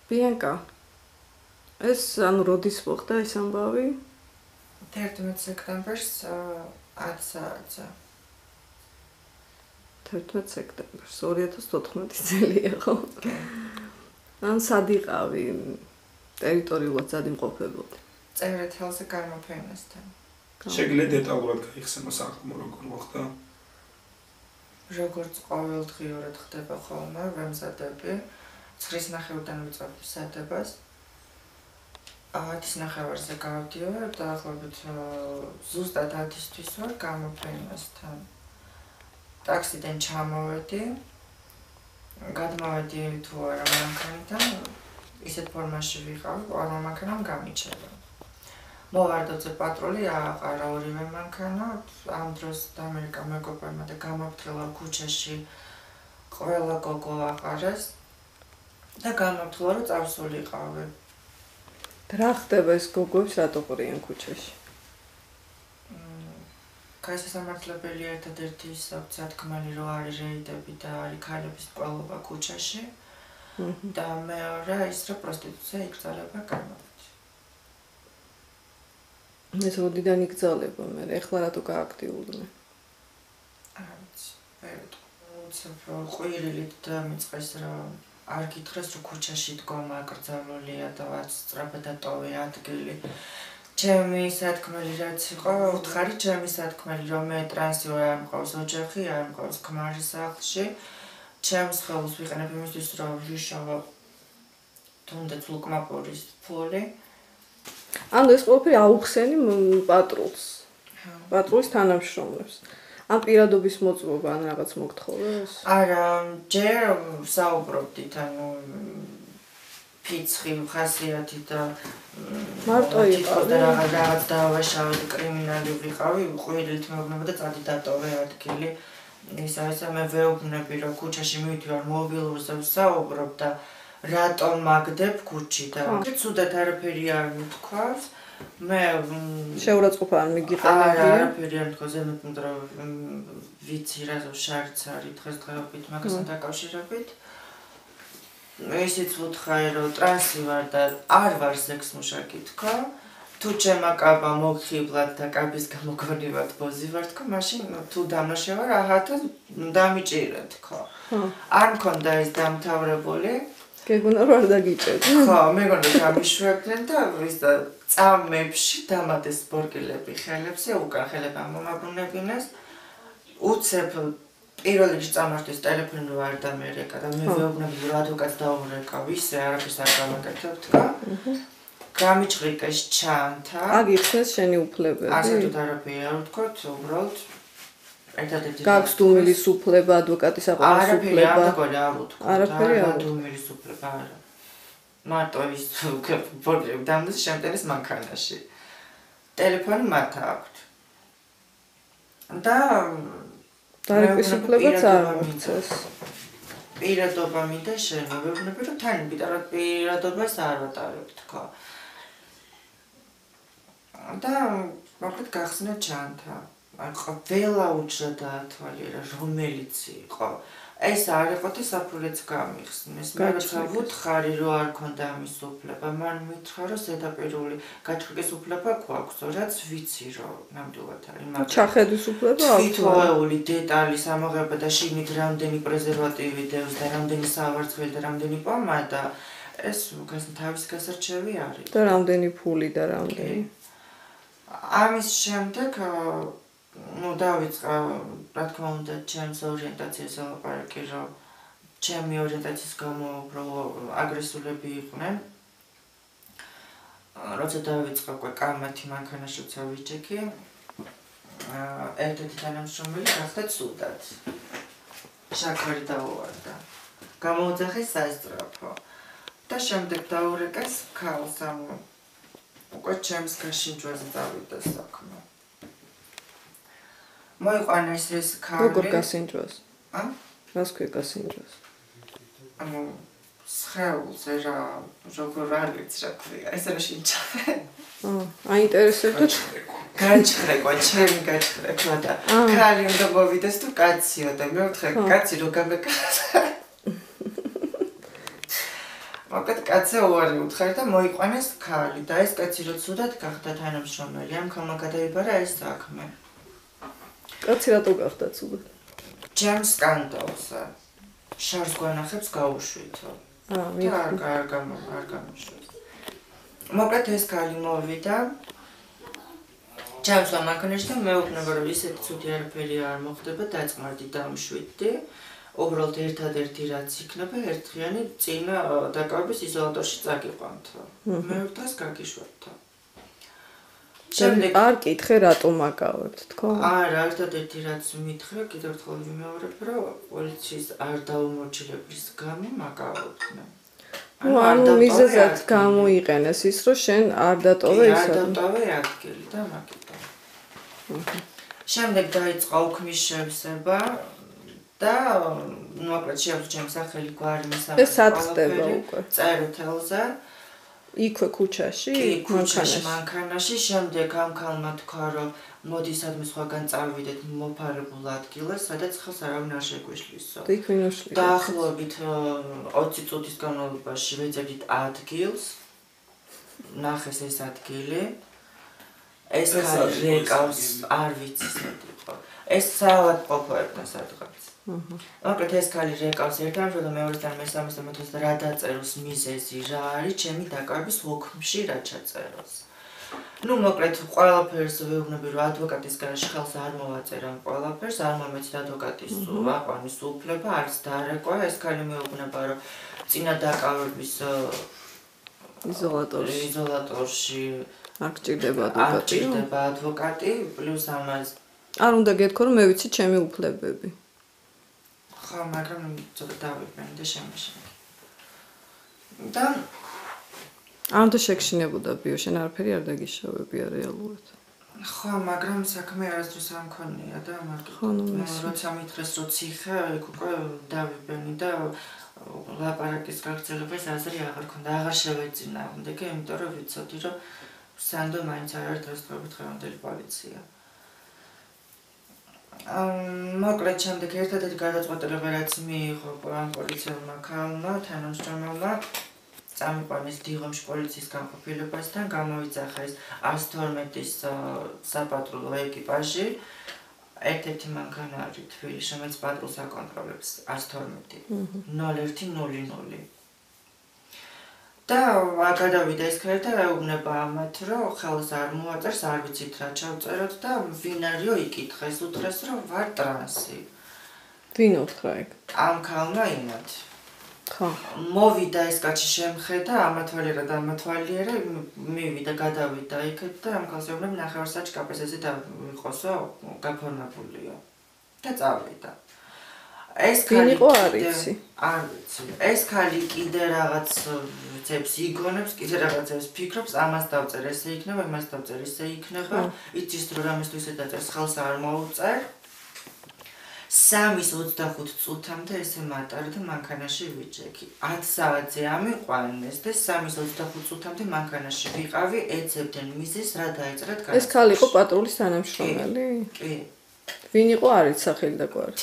ბიანკა ეს ანუ როდის მოხდა ეს ამბავი? 11 სექტემბერს 10 საათზე. 11 სექტემბერს 2014 წელია ხო? ან სად იყავი? ტერიტორიულად სად იმყოფებოდი? წერეთელზე გამოფენასთან. შეგიძლიათ დეტალურად გაიხსენო საქმე როგორ მოხდა? როგორც ყოველდღიურად ხდება ხოლმე, ვემზადები 9:30-დან ვიწყებ სადებას. 10:30-ზე გავდივარ, დაახლოებით ზუსტად 10-ისთვის ვარ გამოფენასთან. ტაქსიდან ჩამოვედი, გადმოვედი თუ არა მანქანიდან, ისეთ ფორმაში ვიყავ, ყველა მანქანამ გამიჩერდა. მოვარდოზე პატრული ააყარა ორივე მანქანა, ამ დროს დამერკა მეგობრებმა და გამაფრთხილა ქუჩაში ყველა გოგო აყარეს და გამაფრთხილა რომ წავსულიყავი. რა ხდება ეს გოგოებს რატო ყრიან ქუჩაში? გასასამართლებელი ერთადერთი სათქმელი რო არის რეიდები და არის ქალების ყველობა ქუჩაში და მეორე ის რომ პროსტიტუცია იკრძალება განმავლობაში. ეს როდიდან იკრძალება მე? ეხლა რატო გააქტიურდნენ? არ ვიცი. ყვირილით დამიწყეს რომ არ გითხრეს რომ ქუჩაში დგომა აკრძალულია და ვაც სწრაფად დატოვე ადგილი. ჩემი სათქმელი რაც იყო, უთხარი ჩემი სათქმელი რომ მე ტრანსი ვარ, არ მყავს ოჯახი, არ მყავს ქმარი სახლში. ჩემს ხელს ვიყენებ იმისთვის რომ ვიშავა თუნდაც ლუკმაპურის ფული. ანუ ეს ყველაფერი აუხსენი პატრულს. პატრულის თანამშრომლებს. ან პირადობის მოწმობა ან რაღაც მოგთხოვეს? არა, ჯერ საუბრობდით, ანუ ფიცხი ხასიათი და მარტო იყავი და რაღაც დავაშავეთ კრიმინალი ვიყავი, ყვირილით მეუბნება და წადი დატოვე ადგილი. ის არის მე ვეუბნები რომ ქუჩაში მივდივარ მობილურზე ვსაუბრობ და რატომ მაგდებ ქუჩი და ცუდად არაფერი არ მithქვავს. მე შეურაცხყოფა არ მიგიყენებია? არაფერი არ მithქვავს, ზემოთ რომ ვიცი რა შარც არის დღესდღეობით მაგასთან დაკავშირებით. ისიც ვუთხარი რომ ტრანსი ვარ და არ ვარ სექსმუშაკი თქვა. თუ ჩემა კაბა მოგხიბლად და კაბის გამოგონივად ბოზი ვარ თქვა, მაშინ თუ დამნაშე ვარ, აჰათა დამიჭირე თქვა. არ მქონდა ის დამთავრებული. გეგონა რომ არ დაგიჭერდი. ხო, მეგონა გამიშვებდნენ და ის წამებში დამადეს ბორგილები ხელებზე, უკან ხელები მომაბრუნებინეს. უცებ პირველ რიგში წამართვეს ტელეფონი არ დამერეკა და მე ვეუბნები რომ ადვოკატს დაურეკავ, ისე არაფერს არ გამაკეთებ თქვა. გამიჭრიკეს ჩანთა. აგიხსნეს შენი უფლებები. ასეთუთ არაფერი არ ვთქვათ, უბრალოდ ერთადერთი გაქვს დუმილის უფლება, ადვოკატის აყვანის უფლება. არაფერი არ დუმილის უფლება არა. მარტო ის ბორგილები დამდეს შემტენის მანქანაში. ტელეფონი მათ აქვთ. და დარეკვის უფლებაც არ მოგცეს. პირადობა მინდა შენ, ვეუბნები რომ თან პირადობას არ ვატარებ თქვა. და მოკლედ გახსნა ჩანთა. ყველა უჯრა დაათვალიერა, რომელიც იყო. ეს არ იყო და საფულეც გამიხსნეს. მე როცა ვუთხარი რომ არ ქონდა ამის უფლება, მან მითხრა რომ ზედაპირული გაჩრიკის უფლება გვაქვს, რაც ვიცი რომ ნამდვილად არის, მაგრამ ჩახედვის უფლება აქვს. თითოეული დეტალის ამოღება და შიგნით რამდენი პრეზერვატივი დევს და რამდენი სავარცხელი და რამდენი პომადა, ეს თავის გასარჩევი არის. და რამდენი ფული და რამდენი. ამის შემდეგ დავიწყა, რა თქმა უნდა, ჩემს ორიენტაციას ელაპარაკე, რომ ჩემი ორიენტაციის გამო აგრესულები იყვნენ. როცა დავიწყა კამათი მანქანაში როცა ვიჭექი, ერთ-ერთი თანამშრომელი გახდა ცუდად. შაქარი დაუვარდა. გამოუძახეს სასწრაფო. და შემდეგ დაურეკეს ქალს, ანუ უკვე ჩემს გაშინჯვაზე დავიდა საქმე. მოიყვანეს ეს ქალი. როგორ გასინჯვას? რას ქვია გასინჯვას? ანუ სხეულზე როგორ არის რა ქვია, ეს რა შინჯავე. აინტერესებდა გაჩხრეკვა, ჩემი გაჩხრეკვა და ქალი უნდა მოვიდეს თუ კაციო და მე ვთქვი კაცი რო გამეკაცა. მოკლედ კაცზე უარი უთხარ და მოიყვანეს ქალი და ეს კაცი რო ცუდად გახდა თანამშრომელი, ამ ქალმა გადაიბარა ეს საქმე. კაცი რატო გახდა ცუდად? ჯამ სკანდალზე. შარს გვანახებს გაუშვითო. არ გამიშვილეს. მოკლედ ეს ქალი მოვიდა. ჯამს ამაკნეშ და მეუბნება რომ ისეთი ცუდი არაფერი არ მოხდება, დაწყმარდი დამშვიდდი. უბრალოდ ერთადერთი რაც იქნება ერთღიანი წინა დაკავების იზოლატორში წაგიყვანთ. მეორე დღეს გაგიშვებთ. შემდეგ არ კითხე რატომ აკავებთ თქო? არა, ერთადერთი რაც მითხრა, კიდევ ერთხელ ვიმეორებ, რომ პოლიციის არ დაუმორჩილების გამო მაკავებდნენ. ანუ მიზეზად გამოიყენეს ის, რომ შენ არ დატოვე ის. არ დატოვე ადგილი და მაგიტო. შემდეგ დაიწყო უქმის შევსება და მოკლედ შეგვიძლია სახელი გვარი მისამართი. ეს საწდება უკვე. წერეთელზე. იქვე ქუჩაში, მანქანაში, შემდეგ ამ ქალმა თქვა, რომ მოდი სადმე სხვაგან წავიდეთ მოფარებულ ადგილას, სადაც ხალხს არავინ არ შეგვიშლისო. იქ ვინ უშლიდა? დაახლოებით 20 წუთის განმავლობაში ვეძებდით ადგილს. ნახეს ეს ადგილი. ეს ქალი რეკავს, არ ვიცი სად იყო. ეს საავად ყოფილა სადღაც. მოკლედ ეს ქალი რეკავს ერთად და მეორესთან მესამეს და მეთოთს რა დაწეროს მიზეზი რა არის ჩემი დაკავების უქმში რა ჩაწეროს. ნუ მოკლედ ყველაფერს ვეუბნები რომ ადვოკატის გარშე ხელს არ მოვაწერა ყველაფერს არ მომეცდა ადვოკატის აყვანის უფლება არც დარეკვა ეს ქალი მეუბნება რომ წინა დაკავების იზოლატორში არ გჭირდება ადვოკატი პლუს ამას არ უნდა გეთქო რომ მე ვიცი ჩემი უფლებები. ხო, მაგრამ ცოტა დავიბენ და შემაშენ. და არ უნდა შეგშინებოდა ბიო, შენ არაფერი არ დაგიშოვებია რეალურად. ხო, მაგრამ საქმე არასდროს არ მქონია და როცა მითხრეს რომ ციხე, იქ უკვე დავიბენი და ლაპარაკის გაგრძელებას აზრი აღარ ქონდა, აღარ შევეძინა ამდეგე, იმიტომ რომ ვიცოდი რომ სანდო მაინც არ არის დღესდღეობით ხელმძღვანელი პოლიცია. მოკლედ შემდეგ ერთადერთი გადაწყვეტილება რაც მიიღო ამ პოლიციელმა ქალმა თანამშრომელმა წამიყვანეს დიღომში პოლიციის განყოფილებასთან გამოვიძახა ეს 112-ის საპატრულო ეკიპაჟი ერთ-ერთი მანქანა არის თბილისში რომელიც პატრულს აკონტროლებს 112 0100 და გადავიდა ეს ქალი და ეუბნება ამათ რომ ხელს არ მოაწერს არ ვიცით რა ჩავწეროთ და ვინ არისო იკითხეს უთხრეს რომ ვარ ტრანსი ვინ უთხრა ეგ ამ ქალმა იმათ ხო მოვიდა ეს კაცი შემხედა ამათვალიერა და ამათვალიერა მივიდა გადავიდა იქეთ და ამ ქალს ეუბნება ნახევარსაათში კაპესზე დავიყოსო გაფორმებულიო და წავიდა ეს ქალი იყო არ იცი არ ვიცი ეს ქალი კიდე რაღაც ცებს იგონებს კიდე რაღაცებს ფიქრობს ამას დავწერ ესე იქნება იმას დავწერ ესე იქნება იცის რომ რამეს თუ ისე დაწერს ხელს არ მოუწერ 3:25 წუთამდე ესე მატარი და მანქანაში ვიჭექი 10 საათზე ამიყვანეს და 3:25 წუთამდე მანქანაში ვიყავი ეძებდნენ მიზეს რა დაეწერათ ეს ქალი იყო პატრულის თანამშრომელი კი ვინ იყო არის სახელი და გვარი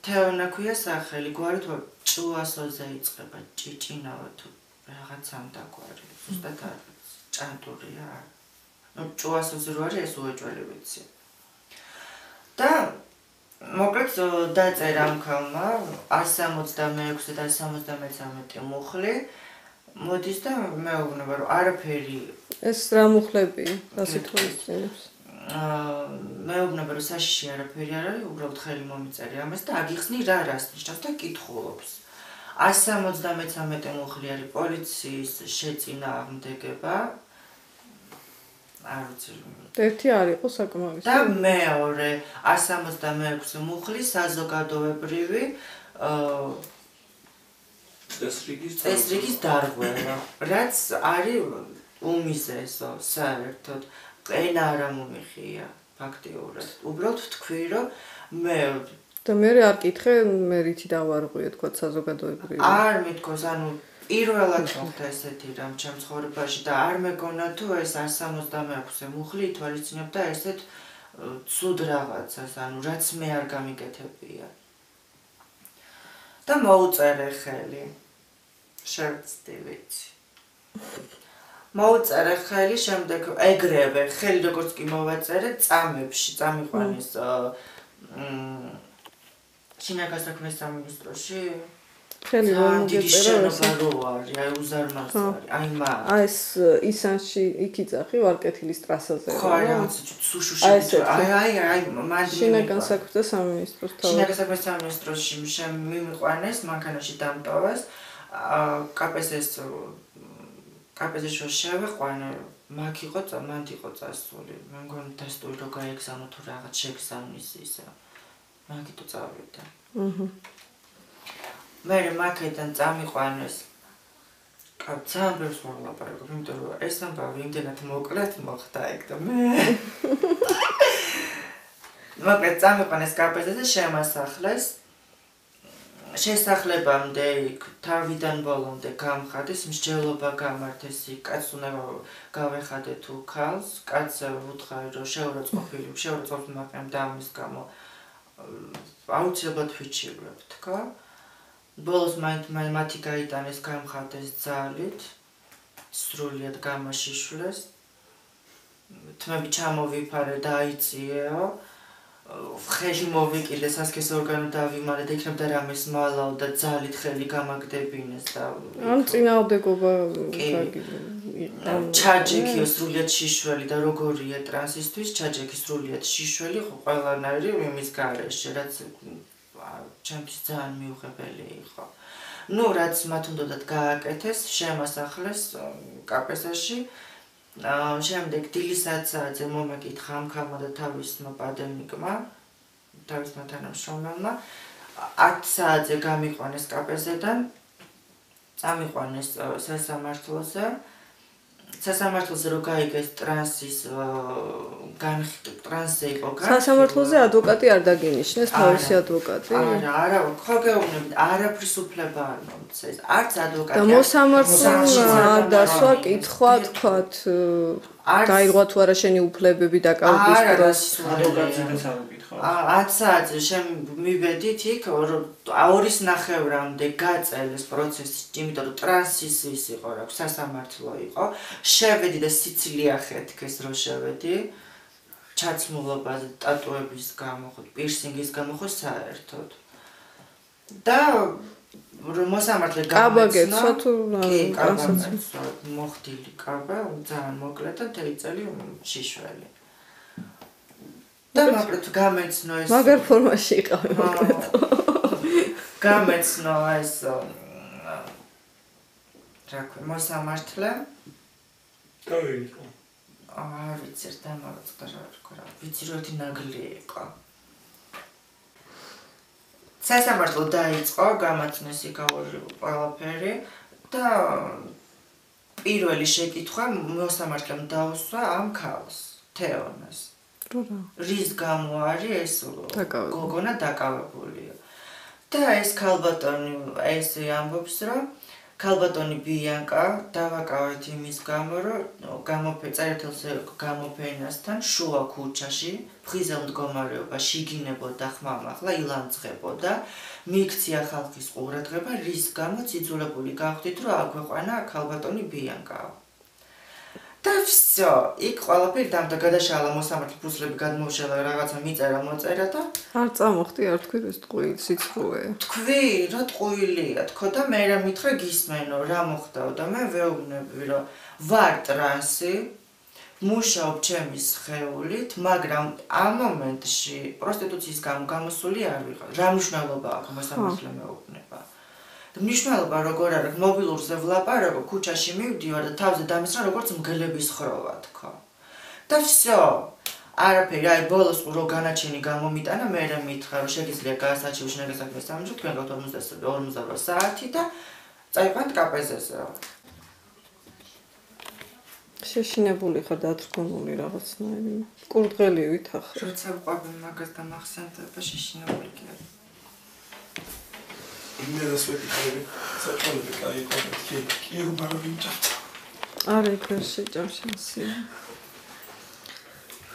თეონა ქვია სახელი გვარი თუ ჭუასოზე იწყება ჭიჭინავა თუ რაღაცამ და გვარი ზუსტად არ ჭანტურია ნუ ჭუასოზე რო არის ეს უეჭველი ვიცი და მოკლედ დაწერა ამ ქალმა 166 და 173 მუხლი მოდის და მეუბნება რომ არაფერი ეს რა მუხლები რა სიტყვის წინებს მეუბნება რომ საშიში არაფერი არ არის უბრალოდ ხელი მომიწერი ამას და აგიხსნი რა რას ნიშნავს და კითხულობს 173 მუხლი არის პოლიციის შეწინააღმდეგება არ ვიცი ერთი არ იყო საკმარის და მეორე 166 მუხლი საზოგადოებრივი წესრიგის დარღვევა რაც არის უმიზესო საერთოდ ენა არ მომიხია ფაქტიურად უბრალოდ ვთქვი რომ მე და მე არ კითხე მე რითი დავარღვიე თქვა საზოგადოებრივი არ მithქოს ანუ პირველად მოხდა ესეთი რამ ჩემ ცხოვრებაში და არ მეგონა თუ ეს 166 მუხლი ითვალისწინებდა ესეთ ცუდ რაღაცას ანუ რაც მე არ გამიკეთებია და მოუწერე ხელი შევწდი ვიცი. მოვწერე ხელი, შემდეგ ეგრევე ხელი როგორც კი მოვაწერე წამებში, წამიყვანის შინაგასაქმეს სამინისტროში ხელი რომ დიდი მოგეწერა შენობა რო არის, აი უზარმაზარი, აი მაგ. ეს ისანში იქ იწახი ვარკეთილის ტრასაზე. ხო, აი რაღაც სუშუში. აი, მანდ შინაგანსაქმეთა სამინისტროს თავად. შინაგანსაქმეთა სამინისტროში მიმიყვანეს, მანქანაში დამტოვეს. კაპეზეში შევეყვანე, მაგ იყო მანდ იყო წასული. მე მგონი დასტური რო გაეგზავნო თუ რაღაც შეგზავნის ისა. მაგითო წავიდა. მე მაგიდან წამიყვანეს. ძალიან ბევრს მოვაპარაკო, იმიტომ რომ ეს ამბავი იმდენად მოკლედ მოხდა ეგ და მე. მოკლედ წამიყვანეს კაპეზეზე, შემასახლეს. შესახლებამდე იქ თავიდან ბოლომდე გამხადეს, მსჯელობა გამართეს იქ, კაცს უნდა გავეხადე თუ ქალს, კაცს ვუთხარი რომ შეურაცხყოფილი მაყრამ და ამის გამო აუცილებლად ვიჩივრებ, თქვა. ბოლოს მათი გაიტანეს გამხადეს ძალით, სრულიად გამაშიშვლეს. თმები ჩამოვიფარე და აიწიეო. ხელი მოვიკიდე სასქეს ორგანო დავიმალე და იქნებდა რამეს მალავ და ძალით ხელი გამაგდებინეს და ამ წინააღმდეგობა ჩაჯექიო სრულიად შიშველი და როგორია ტრანსისთვის ჩაჯექი სრულიად შიშველი ყველანაირი იმის გარეშე რაც ჩემთვის ძალიან მიუღებელი იყო. ნუ რაც მათ უნდათ გააკეთეს, შემასახლეს კაპესაში. შემდეგ დილის 10 საათზე მომეკითხა ამ ქალმა და თავისმა პადელნიკმა, თავისმა თანამშრომელმა. 10 საათზე გამიყვანეს კაპეზედან, წამიყვანეს სასამართლოზე. სასამართლოზე რო გაიგეს ტრანსის ტრანსზე იყო განხილვა. სასამართლოზე ადვოკატი არ დაგინიშნეს, თავისი ადვოკატი? არა, ხო გეუბნებით, არაფრის უფლება არ მომცეს. არც ადვოკატი. და მოსამართლეა დასვა კითხვა თქვათ გაირღვა თუ არა შენი უფლებები დაკავების დროს. ადვოკატს არ უკითხავს. 10 საათზე მივედით იქ 2:30-მდე გაწელეს პროცესი, იმიტომ რომ ტრანსის ის იყო, რა სასამართლო იყო. შევედი და სიცილი ახეთქეს რო შევედი. ჩაცმულობაზე, ტატუების გამო, პირსინგის გამო ხო საერთოდ. და მოსამართლე გამეცნო თუ მოხდილი კაბა, ძალიან მოკლე და მთელი წელი შიშველი. და მაგრამ გამეცნო ეს მაგარ ფორმაში იყავი მოკლედ. გამეცნო ეს რა ქვია მოსამართლე და ვიყო. არ ვიცი ერთ დამარცხდა რა ვქო, ვიცი რომ ერთი ნაგლი იყო. სასამართლო დაიწყო, გამაცნეს იქაური ყველაფერი და პირველი შეკითხვა მოსამართლემ დაუსვა ამ ქალს, თეონას. რის გამო არის ეს გოგონა დაკავებულია. და ეს ქალბატონი ესე ამბობს, რომ ქალბატონი ბიანკა დავაკავეთ იმის გამო, რომ წერეთელზე გამოფენასთან შუა ქუჩაში ფხიზელ მდგომარეობაში იგინებოდა ხმამაღლა, ილანძღებოდა, მიიქცია ხალხის ყურადღება, რის გამოც იძულებული გავხდით, რომ აგვეყვანა ქალბატონი ბიანკა. და всё, იქ ყველაფერი დამდა გადაშალა მოსამართლე ფუსლები გადმოუშალა რაღაცა მიწერა მოწერა და არ წამოხდი არ თქვი ეს ტყუილი სიცრუე. თქვი, რა ტყუილია, თქო და მე რა მითხრა გისმენო, რა მოხდაო და მე ვეუბნები რომ ვარ ტრანსი, მუშაობ ჩემი სხეულით, მაგრამ ამ მომენტში პროსტიტუციის გამო გამოსული არ ვიყავ. რა მნიშვნელობა აქვს მოსამართლე მეუბნება? და მნიშვნელობა როგორ არის, მობილურზე ვლაპარაკო, ქუჩაში მივდივარ და თავზე დამისრა როგორც მგლების ხროვა, თქო. და всё. არაფერი, აი ბოლოს რო განაჩენი გამომიტანა, მე რა მითხრა რომ შეგიძლია გაასაჩიო შინაგანსაქმეთა სამინისტრო, თქვენ გაქვთ 48 საათი და წაიყვანთ კაპეზეზე. შეშინებული ხარ დათრგუნული რაღაცნაირი. კურდღელივით ახლა. როცა ვყვები მაგას და მახსენდება შეშინებული კი არის. იმედას ვეკითხები, საჭმელები კაი იყო, კი უბარავი მჭამთ. არა იქ ვერ შეჭამ შენსი.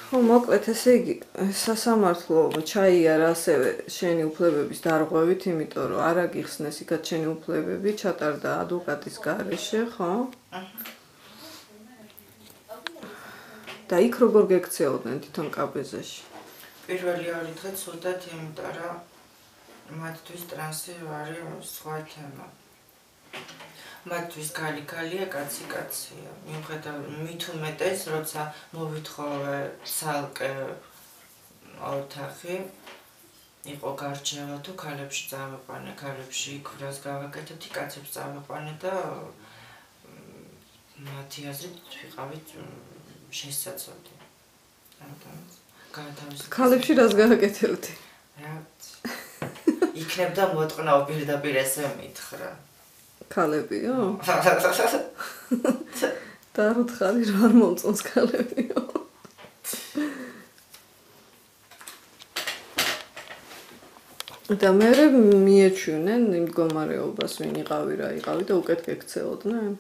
ხო, მოკლედ ესე იგი, სასამართლო ჩაიარა ასევე შენი უფლებების დარღვევით, იმიტომ რომ არ აგიხსნეს იქაც შენი უფლებები, ჩატარდა ადვოკატის გარეშე, ხო? და იქ როგორ გექცეოდნენ თვითონ კაბეზაში? პირველი ორი დღე ცუდად, იმიტომ რომ მათთვის ტრანსი არის სხვა თემა. მათთვის გალი-გალია, კაცი-კაცია. მიუხედავად მით უმეტეს, როცა მოვითხოვე ცალკე ოთახი, იყო გარჩევა თუ ქალებში წავიყვანე, ქალებში იქვას გავაკეთებდი, კაცებს წავიყვანე და მათი აზრით ვიყავით შესაძლოდი. ქალებში რას გავაკეთებდი? იქნებდა მოტყნაო პირდაპირ ესე მითხრა. ქალებიო? და არ უთხარი რომ არ მომწონს ქალებიო. და მე მიეჩვენენ იმ მდგომარეობას, ვინ იყავი რა იყავი და უკეთ გექცეოდნენ?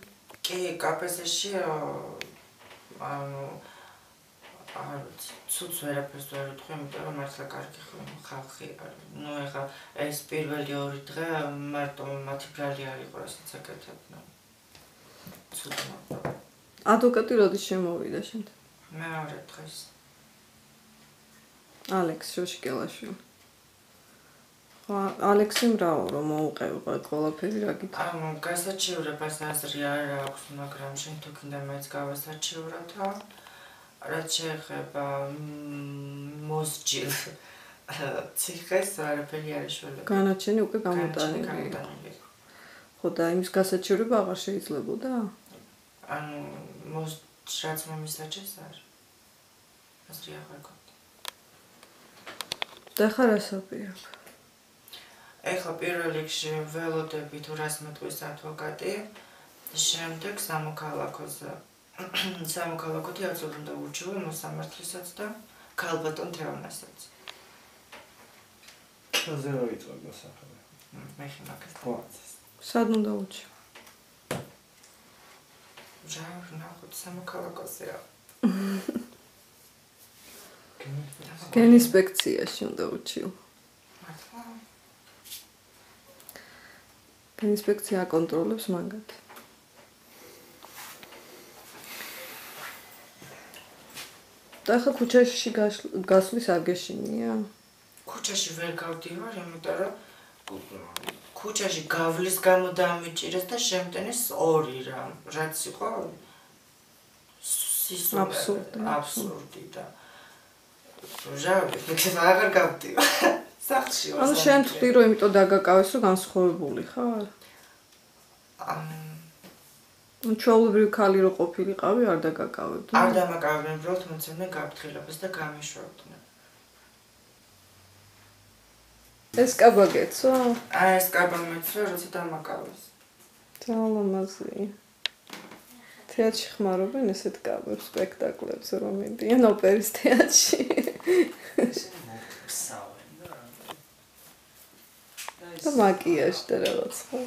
კი, კაპეზეში ცუდს ვერაფერს ვერ ვიტყვი, იმიტომ რომ მართლა კარგი ხალხი არის. ნუ ეხლა ეს პირველი ორი დღე მარტო მათი ბრალი არ იყო, რასაც აკეთებდნენ. ცუდმა. ადვოკატი როდის შემოვიდა შენთან? მეორე დღეს. ალექს შოშკელაშვილი. ალექსიმ რაო რომ მოუყევა ყველაფერი რა გითხრა? გასაჩივრებას აზრი არ აქვს, მაგრამ შენ თუ კიდე მეც გავასაჩივროთო. რაც შეეხება მოსჯილ ციხეს არაფერი არ ეშველება. განაჩენი უკვე გამოტანილი. ხო და იმის გასაჩივრება აღარ შეიძლებოდა? ანუ რაც მომისაჩეს არ. აზრი აღარ გქონდა. და ხარ ასაპირებ? ეხლა პირველ რიგში ველოდები თუ რას მეტყვის ადვოკატი, შემდეგ სამოქალაქოზე. სამოქალაქოთი აცილ უნდა ურჩევი მოსამართლესაც და ქალბატონ თეონასაც.აზე რა იწოდა სახელი? მე ხიმაკეს. სად უნდა ურჩევ? ნახოთ სამოქალაქოზეა. გენინსპექციაში უნდა ურჩევ. გენინსპექცია აკონტროლებს მაგათ. და ხა ქუჩაში გასვლის არ გეშინია? ქუჩაში ვერ გავდივარ, იმიტომ რომ ქუჩაში გავლის გამო დამიჭირეს და შემტენეს ორი რამ, რაც იყო აბსურდი და აღარ გავდივარ. სახლში ვარ. ანუ შენ თქვი რომ იმიტომ დაგაკავეს რომ განსხვავებული ხარ? ჩვეულებრივი ქალი რო ყოფილიყავი არ დაგაკავებდი? არ დამაკავებდნენ, უბრალოდ მომცემდნენ გაფრთხილებას და გამიშვებდნენ. ეს კაბა გეცვა? ეს კაბა მეცვა, როცა დამაკავეს. ძალამაზია. თეატრში ხმარობენ ესეთ კაბებს, სპექტაკლებს რომ მიდიან ოპერის თეატრში. და მაკიაჟი და რაღაც ხო.